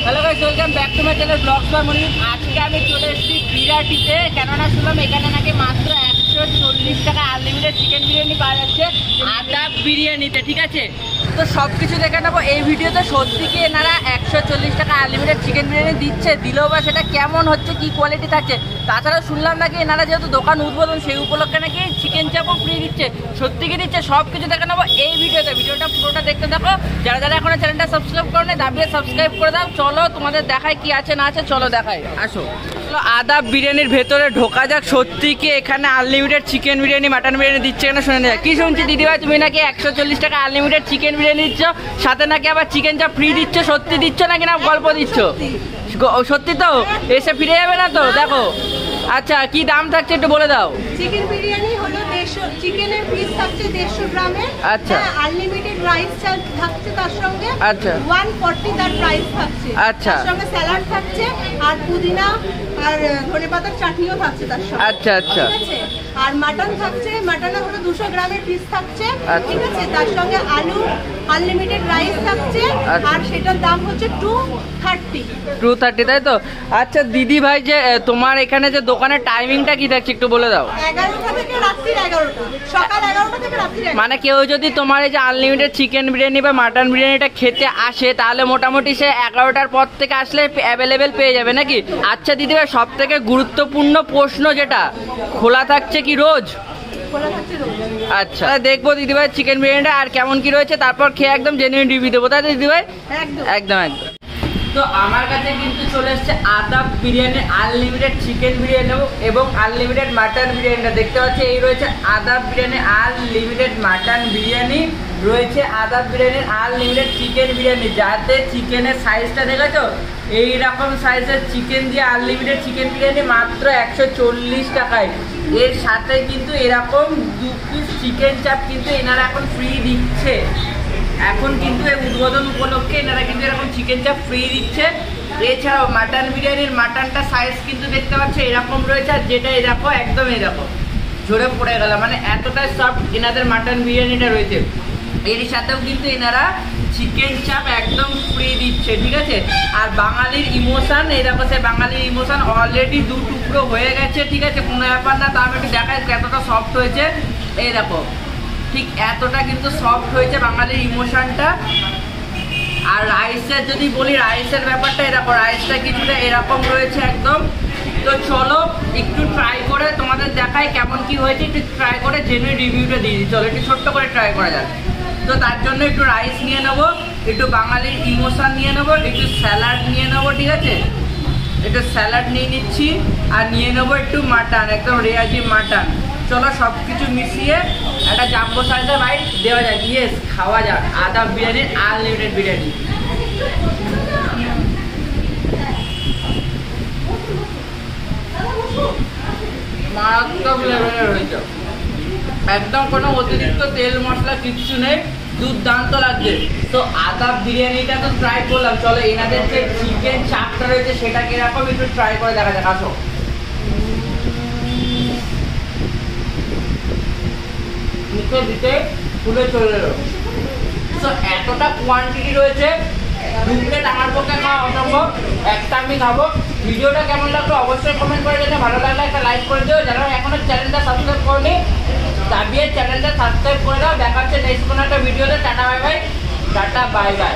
Hello guys, welcome back to my channel blogs by Monir. আজকে আমি চলে এসেছি বিরাটিতে, কেননা শুনলাম এখানে নাকি মাত্র 140 টাকা আনলিমিটেড চিকেন বিরিয়ানি পাওয়া যাচ্ছে আদাব বিরিয়ানিতে। ঠিক আছে, তো সব কিছু দেখে নেবো এই ভিডিওতে। সত্যি কি এনারা 140 টাকা আনলিমিটেড চিকেন বিরিয়ানি দিচ্ছে, দিলেও বা সেটা কেমন হচ্ছে, কি কোয়ালিটি থাকছে। তাছাড়া শুনলাম নাকি এনারা যেহেতু দোকান উদ্বোধন, সেই উপলক্ষে নাকি চিকেন চাপও ফ্রি দিচ্ছে। সত্যি কি দিচ্ছে, সব কিছু দেখে নেবো এই ভিডিওতে। ভিডিওটা পুরোটা দেখতে থাকো। যারা যারা এখনো চ্যানেলটা সাবস্ক্রাইব করে নেই, দাবিয়ে সাবস্ক্রাইব করে দাও। চলো তোমাদের দেখায় কি আছে না আছে, চলো দেখাই, আসো। আদাব বিরিয়ানির ভেতরে ঢোকা যাক। সত্যি কি এখানে unlimited chicken biryani mutton biryani দিচ্ছে কেন শুনে যায়। কি শুনছি দিদিভাই, তুমি নাকি 140 টাকা আনলিমিটেড চিকেন বিরিয়ানি দিচ্ছ, সাথে নাকি আবার চিকেন চাপ ফ্রি দিচ্ছ। সত্যি দিচ্ছ নাকি না গল্প দিচ্ছ? সত্যি তো? এসে ফিরে যাবে না তো? দেখো, আচ্ছা কি দাম থাকছে একটু বলে দাও। চিকেন বিরিয়ানি হলো 150, চিকেনের পিস থাকছে 150 গ্রামের। আচ্ছা, আনলিমিটেড রাইস চাল থাকছে তার সঙ্গে। আচ্ছা, 140 তার প্রাইস থাকছে। আচ্ছা, তার সঙ্গে স্যালাড থাকছে আর পুদিনা আর ধনেপাতার চাটনিও থাকছে তার সঙ্গে। আচ্ছা আচ্ছা, ঠিক আছে। আর মাটন থাকছে, মাটনে হলো 200 গ্রামের পিস থাকছে। ঠিক আছে, তার সঙ্গে আলু আনলিমিটেড রাইস থাকছে। আর সেটার দাম হচ্ছে 230, তাই তো? আচ্ছা দিদি ভাই, যে তোমার এখানে যে দোকানের টাইমিংটা কি থাকছে একটু বলে দাও। 11টা থেকে রাত্রি 11টা, সকাল 11টা থেকে রাত্রি 11টা। মানে কেউ যদি তোমার এই যে আনলিমিটেড চিকেন বিরিয়ানি বা মাটন বিরিয়ানিটা খেতে আসে, তাহলে মোটামুটি সে 11টার পর থেকে আসলে অ্যাভেলেবেল পেয়ে যাবে নাকি? আচ্ছা দিদি ভাই, সব থেকে গুরুত্বপূর্ণ প্রশ্ন যেটা, খোলা থাকছে কি রোজ? আচ্ছা, দেখবো দিদিভাই চিকেন বিরিয়ানিটা আর কেমন কি রয়েছে, তারপর খেয়ে একদম জেনুইন রিভিউ দেবো, তাই দিদিভাই? একদম একদম। তো আমার কাছে কিন্তু চলে এসছে আদাব বিরিয়ানি আনলিমিটেড চিকেন বিরিয়ানি এবং আনলিমিটেড মাটন বিরিয়ানিটা। দেখতে পাচ্ছি এই রয়েছে আদাব বিরিয়ানি আনলিমিটেড মাটন বিরিয়ানি, রয়েছে আদাব বিরিয়ানির আনলিমিটেড চিকেন বিরিয়ানি। যাতে চিকেনের সাইজটা দেখেছো, এইরকম সাইজের চিকেন দিয়ে আনলিমিটেড চিকেন বিরিয়ানি মাত্র 140 টাকায়। এর সাথে কিন্তু এরকম 2 পিস চিকেন চাপ কিন্তু এনারা এখন ফ্রি দিচ্ছে। এখন কিন্তু এই উদ্বোধন উপলক্ষে এনারা কিন্তু এরকম চিকেন চাপ ফ্রি দিচ্ছে। এছাড়াও মাটন বিরিয়ানির মাটনটা সাইজ কিন্তু দেখতে পাচ্ছ এরকম রয়েছে, আর যেটা এরকম একদম এরকম ঝরে পড়ে গেল, মানে এতটাই সফট এনাদের মাটন বিরিয়ানিটা রয়েছে। এর সাথেও কিন্তু এনারা চিকেন চাপ একদম ফ্রি দিচ্ছে। ঠিক আছে, আর বাঙালির ইমোশন, এই দেখো সে বাঙালির ইমোশন অলরেডি 2 টুকরো হয়ে গেছে। ঠিক আছে, কোনো ব্যাপার না। তা আমি একটু দেখাই কতটা সফট হয়েছে। এই দেখো, ঠিক এতটা কিন্তু সফট হয়েছে বাঙালির ইমোশনটা। আর রাইসের যদি বলি, রাইসের ব্যাপারটা এরকম, রাইসটা কিছুটা এরকম রয়েছে একদম। তো চলো একটু ট্রাই করে তোমাদের দেখাই কেমন কি হয়েছে, একটু ট্রাই করে জেনুইন রিভিউটা দিয়ে দিই। চলো একটু ছোট্ট করে ট্রাই করা যাক। তো তার জন্য একটু রাইস নিয়ে নেবো, একটু বাঙালির ইমোশন নিয়ে নেবো, একটু স্যালাড নিয়ে নেবো। ঠিক আছে, একটু স্যালাড নিয়ে নিচ্ছি, আর নিয়ে নেবো একটু মাটন, একদম রেয়াজি মাটন। চলো সব কিছু মিশিয়ে একটা জাম্বো সাইজের বাইট দেওয়া যায়। ইয়েস, খাওয়া যাক আদাব বিরিয়ানির আনলিমিটেড বিরিয়ানি। মারাত্মক লেভেলের হয়েছে, একদম কোনো অতিরিক্ত তেল মশলা কিচ্ছু নেই, দুর্দান্ত লাগছে। তো আদাব বিরিয়ানিটা তো ট্রাই করলাম, চলো এনাদের যে চিকেন চাপটা রয়েছে সেটা কিরকম একটু ট্রাই করে দেখা যাক। আসো, মুখে দিতে ফুলে চলে এলো। তো এতটা কোয়ান্টিটি রয়েছে, 2 প্লেট আমার পক্ষে খাওয়া অসম্ভব, একটা আমি খাবো। ভিডিওটা কেমন লাগলো অবশ্যই কমেন্ট করে দেবে, ভালো লাগলে একটা লাইক করে দিও। যারা এখনো চ্যানেলটা সাবস্ক্রাইব করনি, দাবিয়ে চ্যানেলটা সাবস্ক্রাইব করে দাও। দেখা হচ্ছে নেক্সট কোনো একটা ভিডিওতে। Tata bye bye, tata bye bye.